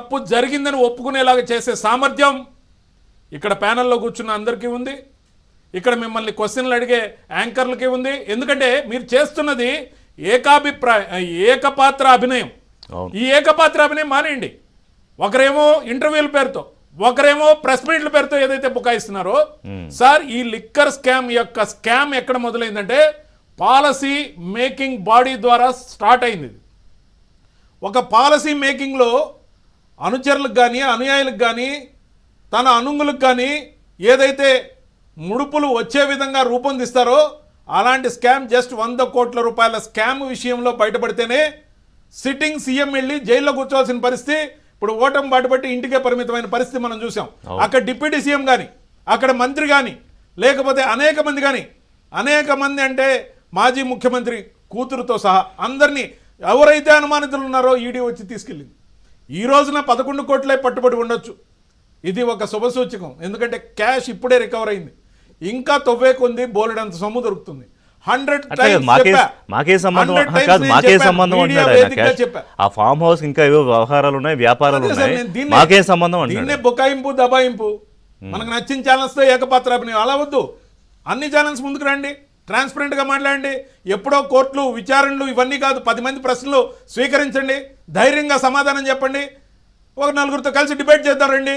తప్పు జరిగిందని ఒప్పుకునేలాగా చేసే సామర్థ్యం ఇక్కడ ప్యానెల్లో కూర్చున్న అందరికీ ఉంది, ఇక్కడ మిమ్మల్ని క్వశ్చన్లు అడిగే యాంకర్లకి ఉంది. ఎందుకంటే మీరు చేస్తున్నది ఏకపాత్ర అభినయం. ఈ ఏకపాత్ర అభినయం మానేయండి. ఒకరేమో ఇంటర్వ్యూల పేరుతో, ఒకరేమో ప్రెస్ మీట్ల పేరుతో ఏదైతే బుకాయిస్తున్నారో సార్, ఈ లిక్కర్ స్కామ్ యొక్క స్కామ్ ఎక్కడ మొదలైందంటే పాలసీ మేకింగ్ బాడీ ద్వారా స్టార్ట్ అయింది. ఒక పాలసీ మేకింగ్లో అనుచరులకు కానీ అనుయాయులకు కానీ తన అనుంగులకు కానీ ఏదైతే ముడుపులు వచ్చే విధంగా రూపొందిస్తారో అలాంటి స్కామ్ జస్ట్ 100 కోట్ల రూపాయల స్కామ్ విషయంలో బయటపడితేనే సిట్టింగ్ సీఎం వెళ్ళి జైల్లో కూర్చోవాల్సిన పరిస్థితి, ఇప్పుడు ఓటమి బాటపట్టి ఇంటికే పరిమితమైన పరిస్థితి మనం చూసాం. అక్కడ డిప్యూటీ సీఎం కానీ, అక్కడ మంత్రి కానీ, లేకపోతే అనేక మంది అంటే మాజీ ముఖ్యమంత్రి కూతురుతో సహా అందరినీ ఎవరైతే అనుమానితులు ఉన్నారో ఈడీ వచ్చి తీసుకెళ్ళింది. ఈ రోజున 11 కోట్లే పట్టుబడి ఉండొచ్చు. ఇది ఒక శుభసూచకం. ఎందుకంటే క్యాష్ ఇప్పుడే రికవర్ అయింది, ఇంకా తొవ్వేకుంది, బోలెడంత సొమ్ము దొరుకుతుంది. 100 మాకే సంబంధం ఆ ఫామ్ హౌస్ ఇంకా ఏవో వ్యవహారాలు ఉన్నాయి, వ్యాపారాలు ఉన్నాయి, మాకే సంబంధం అంటే దీన్నే బుకాయింపు దబాయింపు. మనకు నచ్చిన ఛానల్స్తో ఏకపాత్ర అభినయం అలా వద్దు. అన్ని ఛానల్స్ ముందుకు రండి, ట్రాన్స్పరెంట్గా మాట్లాడండి. ఎప్పుడో కోర్టులు విచారణలు ఇవన్నీ కాదు, 10 మంది ప్రశ్నలు స్వీకరించండి, ధైర్యంగా సమాధానం చెప్పండి, ఒక నలుగురితో కలిసి డిబేట్ చేద్దాం రండి.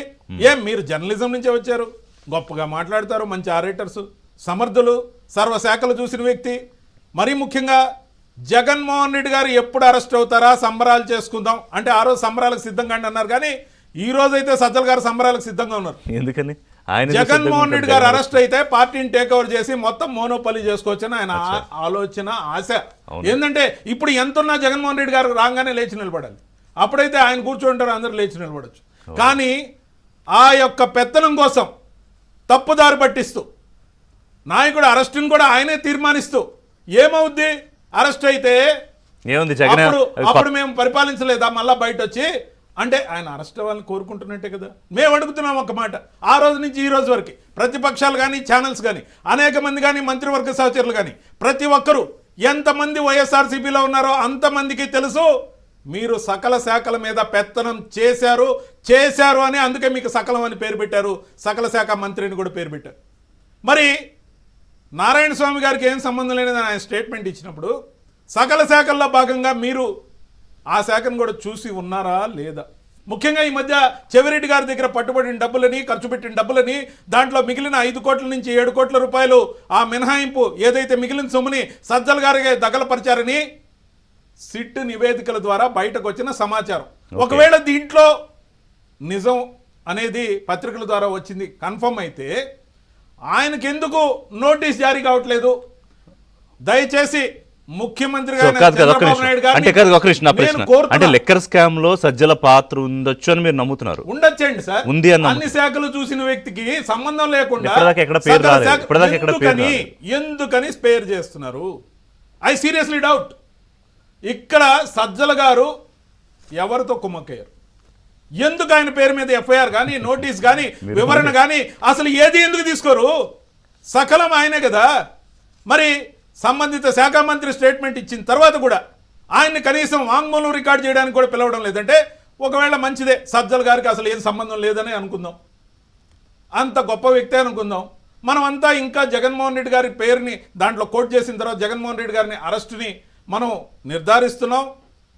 మీరు జర్నలిజం నుంచే వచ్చారు, గొప్పగా మాట్లాడతారు, మంచి ఆరేటర్స్, సమర్థులు, సర్వశాఖలు చూసిన వ్యక్తి. మరీ ముఖ్యంగా జగన్మోహన్ రెడ్డి గారు ఎప్పుడు అరెస్ట్ అవుతారా, సంబరాలు చేసుకుందాం అంటే ఆ రోజు సంబరాలకు సిద్ధంగా అన్నారు. కానీ ఈ రోజైతే సజ్జల గారు సంబరాలకు సిద్ధంగా ఉన్నారు. ఎందుకని? జగన్మోహన్ రెడ్డి గారు అరెస్ట్ అయితే పార్టీని టేక్ ఓవర్ చేసి మొత్తం మోనోపలి చేసుకోవచ్చని ఆయన ఆలోచన, ఆశ. ఏంటంటే ఇప్పుడు ఎంతున్నా జగన్మోహన్ రెడ్డి గారు రాగానే లేచి నిలబడాలి. అప్పుడైతే ఆయన కూర్చుంటారు, అందరూ లేచి నిలబడచ్చు. కానీ ఆ యొక్క పెత్తనం కోసం తప్పుదారి పట్టిస్తూ నాయకుడు అరెస్టును కూడా ఆయనే తీర్మానిస్తూ ఏమవుద్ది, అరెస్ట్ అయితే అప్పుడు మేము పరిపాలించలేదా మళ్ళా బయట వచ్చి అంటే ఆయన అరెస్ట్ అవ్వాలని కోరుకుంటున్నట్టే కదా. మేము అడుగుతున్నాం ఒక మాట. ఆ రోజు నుంచి ఈ రోజు వరకు ప్రతిపక్షాలు కానీ, ఛానల్స్ కానీ, అనేక మంది కానీ, మంత్రివర్గ సహచరులు కానీ, ప్రతి ఒక్కరూ ఎంతమంది వైఎస్ఆర్సీపీలో ఉన్నారో అంతమందికి తెలుసు మీరు సకల శాఖల మీద పెత్తనం చేశారు అని. అందుకే మీకు సకలం అని పేరు పెట్టారు, సకల శాఖ మంత్రిని కూడా పేరు పెట్టారు. మరి నారాయణ స్వామి గారికి ఏం సంబంధం లేదని ఆయన స్టేట్మెంట్ ఇచ్చినప్పుడు సకల శాఖల్లో భాగంగా మీరు ఆ శాఖను కూడా చూసి ఉన్నారా లేదా? ముఖ్యంగా ఈ మధ్య చెవిరెడ్డి గారి దగ్గర పట్టుబడిన డబ్బులని, ఖర్చు పెట్టిన డబ్బులని, దాంట్లో మిగిలిన 5 కోట్ల నుంచి 7 కోట్ల రూపాయలు ఆ మినహాయింపు ఏదైతే మిగిలిన సొమ్ముని సజ్జల గారికి దగలపరిచారని సిట్ నివేదికల ద్వారా బయటకు వచ్చిన సమాచారం. ఒకవేళ దీంట్లో నిజం అనేది పత్రికల ద్వారా వచ్చింది కన్ఫర్మ్ అయితే ఆయనకెందుకు నోటీస్ జారీ కావట్లేదు? దయచేసి ముఖ్యమంత్రి అంటే లెక్కర్ స్కామ్ లో సజ్జల పాత్ర ఉండొచ్చు అని మీరు నమ్ముతున్నారు? ఉండొచ్చండి సార్. ఉంది అన్ని శాఖలు చూసిన వ్యక్తికి సంబంధం లేకుండా ఎందుకని స్పేర్ చేస్తున్నారు? I seriously doubt. ఇక్కడ సజ్జల గారు ఎవరితో కుమ్మక్కయ్యారు? ఎందుకు ఆయన పేరు మీద ఎఫ్ఐఆర్ కానీ, నోటీస్ కానీ, వివరణ కానీ అసలు ఏది ఎందుకు తీసుకోరు? సకలం ఆయనే కదా. మరి సంబంధిత శాఖ మంత్రి స్టేట్మెంట్ ఇచ్చిన తర్వాత కూడా ఆయన్ని కనీసం వాంగ్మూలం రికార్డ్ చేయడానికి కూడా పిలవడం లేదంటే ఒకవేళ మంచిదే, సజ్జల గారికి అసలు ఏం సంబంధం లేదని అనుకుందాం, అంత గొప్ప వ్యక్తి అనుకుందాం. మనమంతా ఇంకా జగన్మోహన్ రెడ్డి గారి పేరుని దాంట్లో కోట్ చేసిన తర్వాత జగన్మోహన్ రెడ్డి గారిని అరెస్టుని మనం నిర్ధారిస్తున్నాం.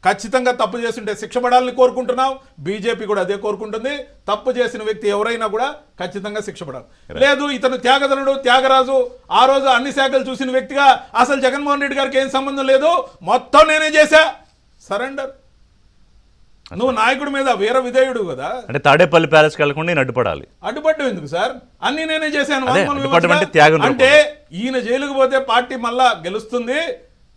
ఖచ్చితంగా తప్పు చేస్తుంటే శిక్ష పడాలని కోరుకుంటున్నాం. బీజేపీ కూడా అదే కోరుకుంటుంది. తప్పు చేసిన వ్యక్తి ఎవరైనా కూడా ఖచ్చితంగా శిక్ష పడాలి. లేదు ఇతను త్యాగధనుడు, త్యాగరాజు, ఆ రోజు అన్ని శాఖలు చూసిన వ్యక్తిగా అసలు జగన్మోహన్ రెడ్డి గారికి ఏం సంబంధం లేదు, మొత్తం నేనే చేశా, సరెండర్. నువ్వు నాయకుడి మీద వీర విధేయుడు కదా. అంటే తాడేపల్లి ప్యాలెస్కి వెళ్ళకుండా అడ్డుపడాలి. అడ్డుపడ్డం ఎందుకు సార్? అన్ని నేనే చేశాను అంటే ఈయన జైలుకు పోతే పార్టీ మళ్ళా గెలుస్తుంది,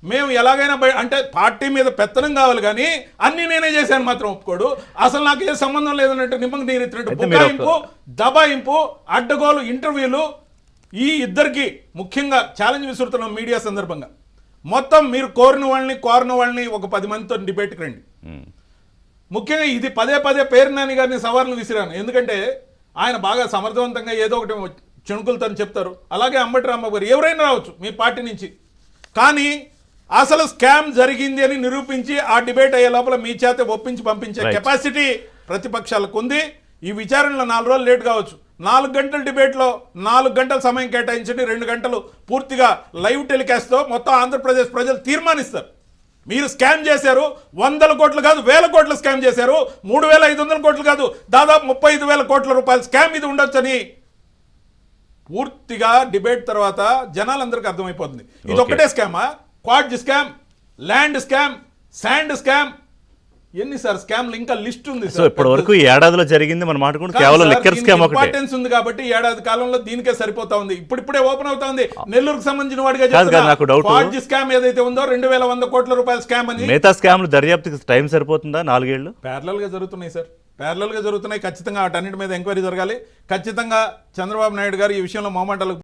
మేము ఎలాగైనా అంటే పార్టీ మీద పెత్తనం కావాలి కానీ అన్ని నేనే చేశాను మాత్రం ఒప్పుకోడు. అసలు నాకు ఏ సంబంధం లేదన్నట్టు నిమ్మకు నీరెత్తినట్టు బుకాయింపు, దబాయింపు, అడ్డగోలు ఇంటర్వ్యూలు. ఈ ఇద్దరికి ముఖ్యంగా ఛాలెంజ్ విసురుతున్నాం మీడియా సందర్భంగా. మొత్తం మీరు కోరిన వాళ్ళని ఒక 10 మందితో డిబేట్కి రండి. ముఖ్యంగా ఇది పదే పేరు నాని గారిని సవాళ్ళు విసిరాను. ఎందుకంటే ఆయన బాగా సమర్థవంతంగా ఏదో ఒకటి చెణుకులతో చెప్తారు. అలాగే అంబటి రాంబాబు గారు ఎవరైనా రావచ్చు మీ పార్టీ నుంచి, కానీ అసలు స్కామ్ జరిగింది అని నిరూపించి ఆ డిబేట్ అయ్యే లోపల మీ చేత ఒప్పించి పంపించే కెపాసిటీ ప్రతిపక్షాలకు ఉంది. ఈ విచారణలో 4 రోజులు లేట్ కావచ్చు. 4 గంటల డిబేట్లో 4 గంటల సమయం కేటాయించండి, 2 గంటలు పూర్తిగా లైవ్ టెలికాస్ట్తో మొత్తం ఆంధ్రప్రదేశ్ ప్రజలు తీర్మానిస్తారు. మీరు స్కామ్ చేశారు, 100 కోట్లు కాదు 1000 కోట్లు స్కామ్ చేశారు, 3500 కోట్లు కాదు దాదాపు 35,000 కోట్ల రూపాయల స్కామ్ ఇది ఉండొచ్చని పూర్తిగా డిబేట్ తర్వాత జనాలందరికీ అర్థమైపోతుంది. ఇది ఒక్కటే స్కామా? Quad scam, land scam, sand scam, ఎన్ని సార్ స్కామ్లు ఇంకా లిస్ట్ ఉంది. సో ఇప్పటి వరకు ఈ ఏడాదిలో జరిగింది మనం మాట్లాడుకుంటే కేవలం లిక్కర్ స్కామ్ ఒకటే. ఇంపార్టెన్స్ ఉంది కాబట్టి ఏడాది కాలంలో దీనికే సరిపోతా ఉంది. ఇప్పుడే ఓపెన్ అవుతా ఉంది. నెల్లూరుకు సంబంధించిన వాడిగా నాకు డౌట్, క్వాడ్ స్కామ్ ఏదైతే ఉందో 2100 కోట్ల రూపాయల స్కామ్ అని. మిగతా స్కామ్లు దర్యాప్తుకి టైం సరిపోతుందా? 4 ఏళ్ళు ప్యారలల్ గా జరుగుతున్నాయి సార్, ప్యారలల్ గా జరుగుతున్నాయి. ఖచ్చితంగా వాటన్నిటి మీద ఎంక్వైరీ జరగాలి. ఖచ్చితంగా చంద్రబాబు నాయుడు గారు ఈ విషయంలో మొహమాటాలకు